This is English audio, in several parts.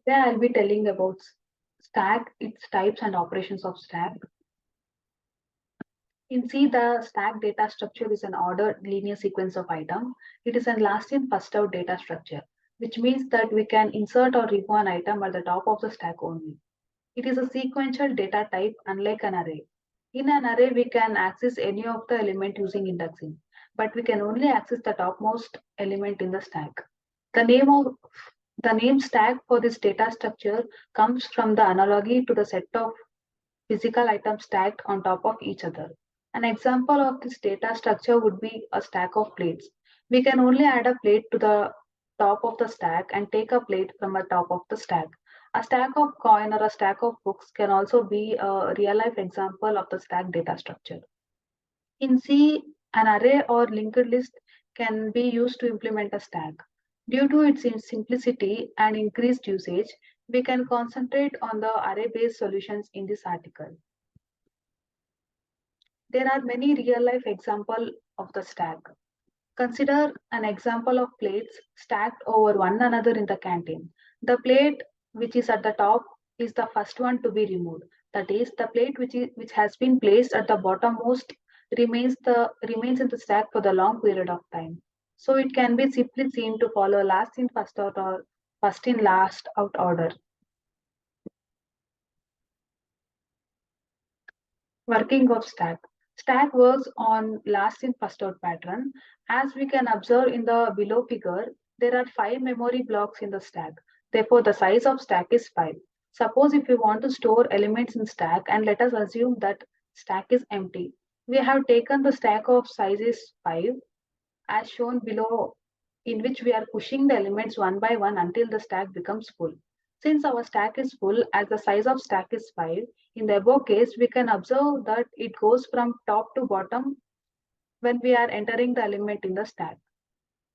Today I'll be telling about stack, its types and operations of stack. In C, the stack data structure is an ordered linear sequence of items. It is a last in first out data structure, which means that we can insert or remove an item at the top of the stack only. It is a sequential data type unlike an array. In an array, we can access any of the element using indexing, but we can only access the topmost element in the stack. The name of the name stack for this data structure comes from the analogy to the set of physical items stacked on top of each other. An example of this data structure would be a stack of plates. We can only add a plate to the top of the stack and take a plate from the top of the stack. A stack of coin or a stack of books can also be a real life example of the stack data structure. In C, an array or linked list can be used to implement a stack. Due to its simplicity and increased usage, we can concentrate on the array-based solutions in this article. There are many real-life examples of the stack. Consider an example of plates stacked over one another in the canteen. The plate which is at the top is the first one to be removed. That is, the plate which has been placed at the bottommost remains in the stack for the long period of time. So it can be simply seen to follow last in first out or first in last out order. Working of stack. Stack works on last in first out pattern. As we can observe in the below figure, there are 5 memory blocks in the stack. Therefore, the size of stack is 5. Suppose if we want to store elements in stack and let us assume that stack is empty. We have taken the stack of size is 5 as shown below, in which we are pushing the elements one by one until the stack becomes full. Since our stack is full, as the size of stack is 5, in the above case, we can observe that it goes from top to bottom when we are entering the element in the stack.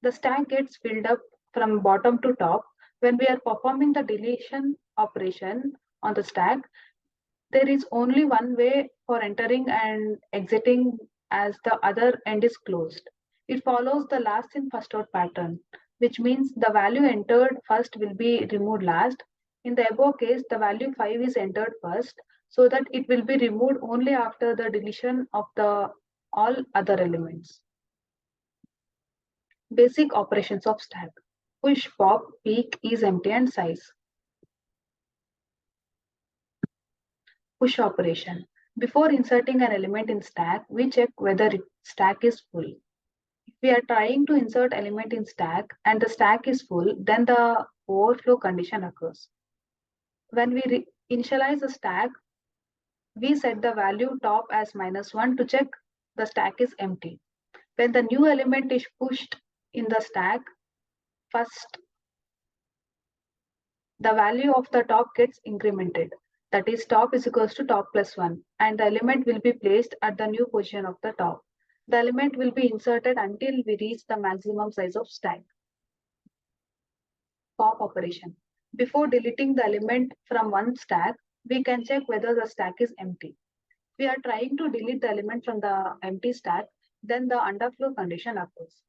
The stack gets filled up from bottom to top when we are performing the deletion operation on the stack. There is only one way for entering and exiting as the other end is closed. It follows the last in first out pattern, which means the value entered first will be removed last. In the above case, the value 5 is entered first, so that it will be removed only after the deletion of the all other elements. Basic operations of stack. Push, pop, peek, is empty, and size. Push operation. Before inserting an element in stack, we check whether stack is full. If we are trying to insert element in stack and the stack is full, then the overflow condition occurs. When we initialize the stack, we set the value top as -1 to check the stack is empty. When the new element is pushed in the stack, first the value of the top gets incremented. That is, top is equals to top plus 1, and the element will be placed at the new position of the top. The element will be inserted until we reach the maximum size of stack. Pop operation. Before deleting the element from one stack, we can check whether the stack is empty. If we are trying to delete the element from the empty stack, then the underflow condition occurs.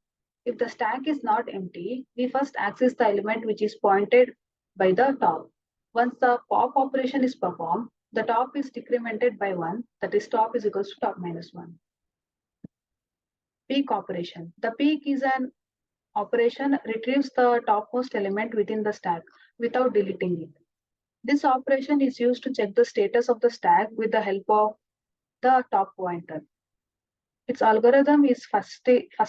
If the stack is not empty, we first access the element which is pointed by the top. Once the pop operation is performed, the top is decremented by 1, that is top is equals to top minus 1. Peek operation. The peek is an operation retrieves the topmost element within the stack without deleting it. This operation is used to check the status of the stack with the help of the top pointer. Its algorithm is first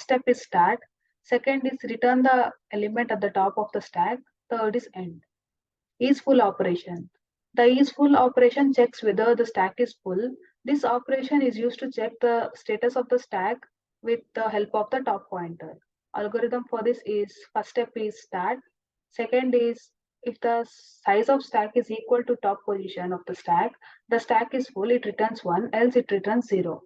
step is start, second is return the element at the top of the stack, third is end. Is full operation. The is full operation checks whether the stack is full. This operation is used to check the status of the stack with the help of the top pointer. Algorithm for this is first step is start, second is if the size of stack is equal to top position of the stack is full, it returns 1, else it returns 0.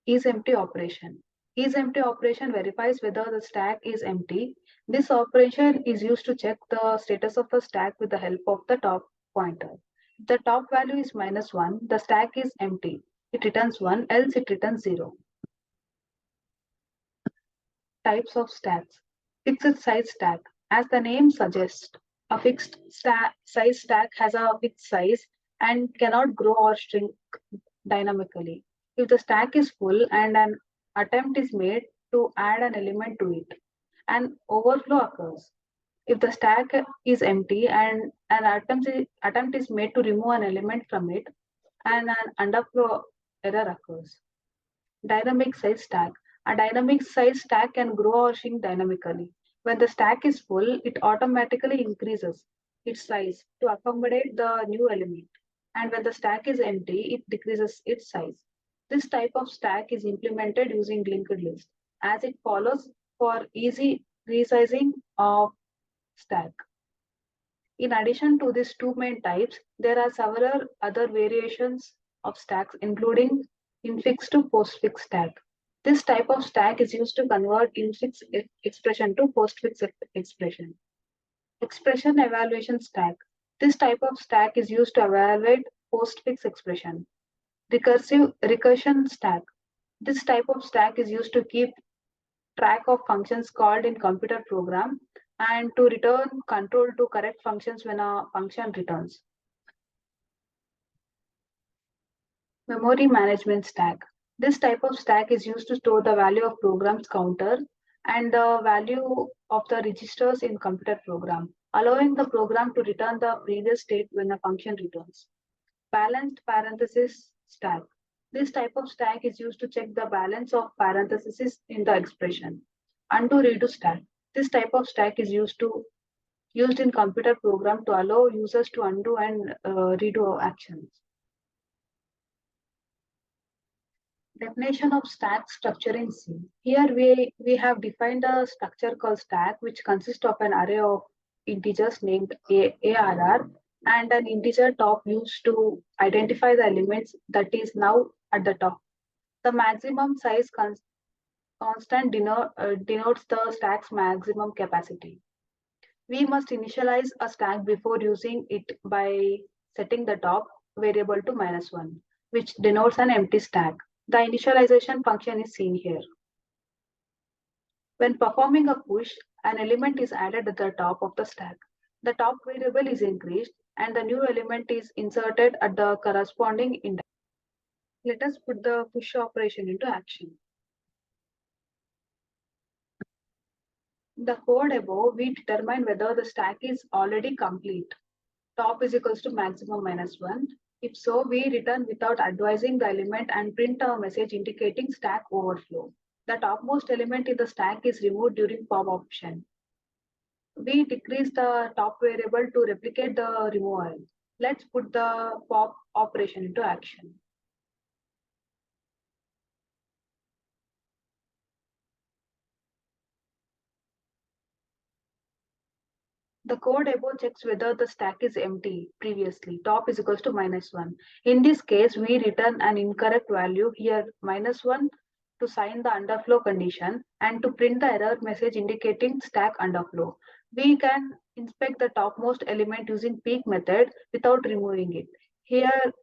Is empty operation. Is empty operation verifies whether the stack is empty. This operation is used to check the status of the stack with the help of the top pointer. If the top value is -1, the stack is empty. It returns 1, else it returns 0. Types of stacks. Fixed size stack. As the name suggests, A fixed size stack has a fixed size and cannot grow or shrink dynamically. If the stack is full and an attempt is made to add an element to it, an overflow occurs. If the stack is empty and an attempt is made to remove an element from it, and an underflow error occurs. Dynamic size stack. A dynamic size stack can grow or shrink dynamically. When the stack is full, it automatically increases its size to accommodate the new element. And when the stack is empty, it decreases its size. This type of stack is implemented using linked list, as it follows for easy resizing of stack. In addition to these two main types, there are several other variations of stacks, including infix to postfix stack. This type of stack is used to convert infix expression to postfix expression. Expression evaluation stack. This type of stack is used to evaluate postfix expression. Recursion stack. This type of stack is used to keep track of functions called in computer program and to return control to correct functions when a function returns. Memory management stack. This type of stack is used to store the value of programs counter and the value of the registers in computer program, allowing the program to return the previous state when a function returns. Balanced parenthesis stack. This type of stack is used to check the balance of parentheses in the expression. Undo redo stack. This type of stack is used in computer program to allow users to undo and redo actions. Definition of stack structure in C. Here we have defined a structure called stack, which consists of an array of integers named ARR and an integer top used to identify the elements that is now at the top. The maximum size constant denotes the stack's maximum capacity. We must initialize a stack before using it by setting the top variable to -1, which denotes an empty stack. The initialization function is seen here. When performing a push, an element is added at the top of the stack. The top variable is increased and the new element is inserted at the corresponding index. Let us put the push operation into action. In the code above, we determine whether the stack is already complete. Top is equals to maximum -1. If so, we return without advising the element and print a message indicating stack overflow. The topmost element in the stack is removed during pop option. We decrease the top variable to replicate the removal. Let's put the pop operation into action. The code above checks whether the stack is empty previously. Top is equals to -1. In this case, we return an incorrect value here, -1, to sign the underflow condition and to print the error message indicating stack underflow. We can inspect the topmost element using peek method without removing it. Here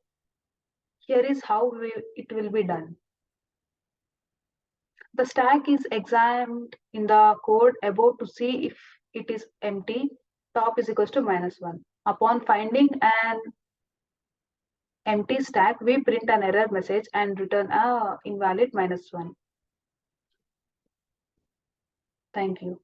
is how it will be done. The stack is examined in the code above to see if it is empty. Top is equals to -1. Upon finding an empty stack, we print an error message and return a invalid -1. Thank you.